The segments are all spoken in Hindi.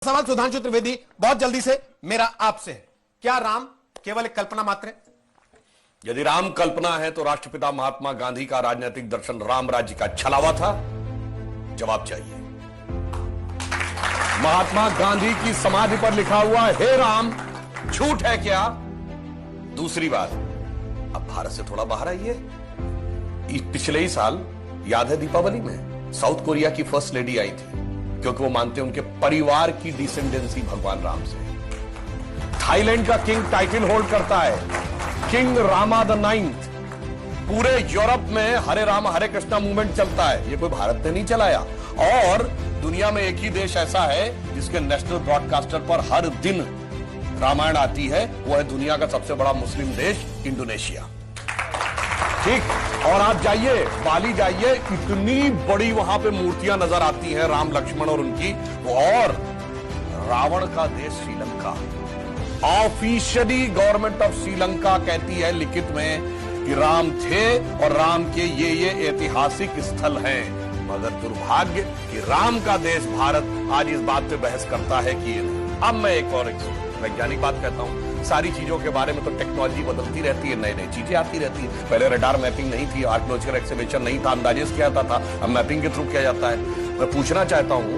सवाल सुधांशु त्रिवेदी, बहुत जल्दी से मेरा आपसे है, क्या राम केवल एक कल्पना मात्र है? यदि राम कल्पना है तो राष्ट्रपिता महात्मा गांधी का राजनीतिक दर्शन राम राज्य का छलावा था? जवाब चाहिए। महात्मा गांधी की समाधि पर लिखा हुआ हे राम झूठ है क्या? दूसरी बात, अब भारत से थोड़ा बाहर आइए। पिछले ही साल याद है दीपावली में साउथ कोरिया की फर्स्ट लेडी आई थी, क्योंकि वो मानते हैं उनके परिवार की डिसेंडेंसी भगवान राम से। थाईलैंड का किंग टाइटल होल्ड करता है, किंग रामा द 9th। पूरे यूरोप में हरे राम हरे कृष्णा मूवमेंट चलता है, ये कोई भारत ने नहीं चलाया। और दुनिया में एक ही देश ऐसा है जिसके नेशनल ब्रॉडकास्टर पर हर दिन रामायण आती है, वो है दुनिया का सबसे बड़ा मुस्लिम देश इंडोनेशिया। ठीक, और आप जाइए बाली जाइए, इतनी बड़ी वहां पे मूर्तियां नजर आती हैं राम लक्ष्मण और उनकी। और रावण का देश Sri Lanka, officially government of Sri Lanka कहती है लिखित में कि राम थे और राम के ये ऐतिहासिक स्थल हैं। मगर दुर्भाग्य कि राम का देश भारत आज इस बात पे बहस करता है कि ये नहीं। अब मैं एक और वैज्ञानिक बात कहता हूं, सारी चीजों के बारे में तो टेक्नोलॉजी बदलती रहती है, नई नई चीजें आती रहती है। पहले रडार मैपिंग नहीं थी, आर्कियोलॉजिकल एक्सकवेशन नहीं था, अंदाजे किया जाता था, अब मैपिंग के थ्रू किया जाता है। मैं पूछना चाहता हूं,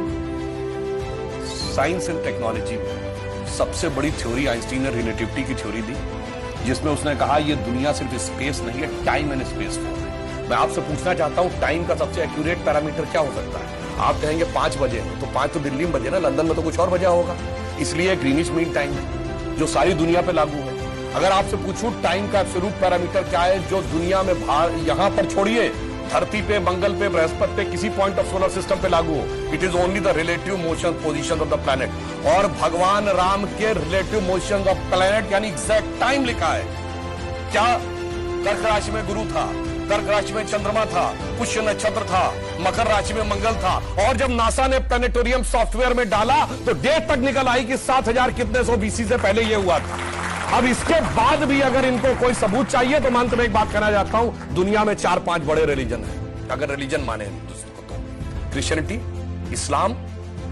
साइंस एंड टेक्नोलॉजी में सबसे बड़ी थ्योरी आइंस्टीन ने रिलेटिविटी की थ्योरी दी, जिसमें उसने कहा ये दुनिया सिर्फ स्पेस नहीं है, टाइम एंड स्पेस फॉर्म है। मैं आपसे पूछना चाहता हूं, टाइम का सबसे एक्यूरेट पैरामीटर क्या हो सकता है? आप कहेंगे 5 बजे, तो 5 तो दिल्ली में बजे ना, लंदन में तो कुछ और बजा होगा। इसलिए ग्रीनिच मीन टाइम है जो सारी दुनिया पे लागू है। अगर आपसे पूछूं टाइम का एब्सोल्यूट पैरामीटर क्या है जो दुनिया में यहां पर छोड़िए, धरती पे, मंगल पे, बृहस्पति पे, किसी पॉइंट ऑफ सोलर सिस्टम पे लागू हो, it is only the relative motion position of the planet. और भगवान राम के रिलेटिव मोशन ऑफ प्लैनेट यानी एग्जैक्ट टाइम लिखा है। क्या कर्क राशि में गुरु था, कर्क राशि में चंद्रमा था, पुष्य नक्षत्र था, मकर राशि में मंगल था। और जब नासा ने प्लैनेटोरियम सॉफ्टवेयर में डाला तो डेट तक निकल आई कि 7000 कितने सौ बीसी से पहले ये हुआ था। अब इसके बाद भी अगर इनको कोई सबूत चाहिए तो मैं अंत में एक बात कहना चाहता हूं, दुनिया में 4-5 बड़े रिलीजन हैं, अगर रिलीजन माने तो क्रिश्चियनिटी, इस्लाम,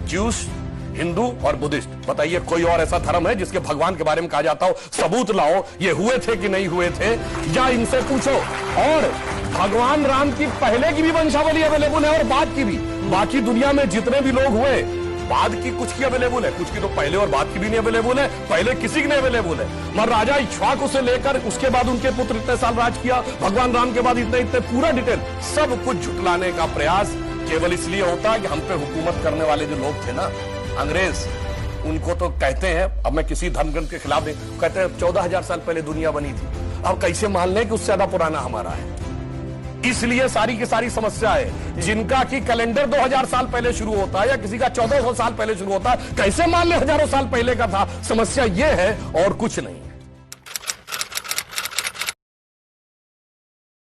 ज्यूस, हिंदू और बुद्धिस्ट। बताइए कोई और ऐसा धर्म है जिसके भगवान के बारे में कहा जाता हो सबूत लाओ ये हुए थे कि नहीं हुए थे, या इनसे पूछो। और भगवान राम की पहले की भी वंशावली अवेलेबल है और बाद की भी। बाकी दुनिया में जितने भी लोग हुए, बाद की कुछ की अवेलेबल है, कुछ की तो पहले और बाद की भी नहीं अवेलेबल है, पहले किसी की नहीं अवेलेबल है। मगर राजा इक्ष्वाकु से लेकर उसके बाद उनके पुत्र इतने साल राज किया, भगवान राम के बाद इतने पूरा डिटेल सब कुछ झुटलाने का प्रयास केवल इसलिए होता है कि हम पे हुकूमत करने वाले जो लोग थे ना, अंग्रेज, उनको तो कहते हैं, अब मैं किसी धर्म ग्रंथ के खिलाफ नहीं, कहते हैं 14,000 साल पहले दुनिया बनी थी। अब कैसे मान लें कि उससे ज्यादा पुराना हमारा है? इसलिए सारी की सारी समस्या है। जिनका कि कैलेंडर 2000 साल पहले शुरू होता है या किसी का 1400 साल पहले शुरू होता है, कैसे मान ले हजारों साल पहले का था? समस्या यह है और कुछ नहीं।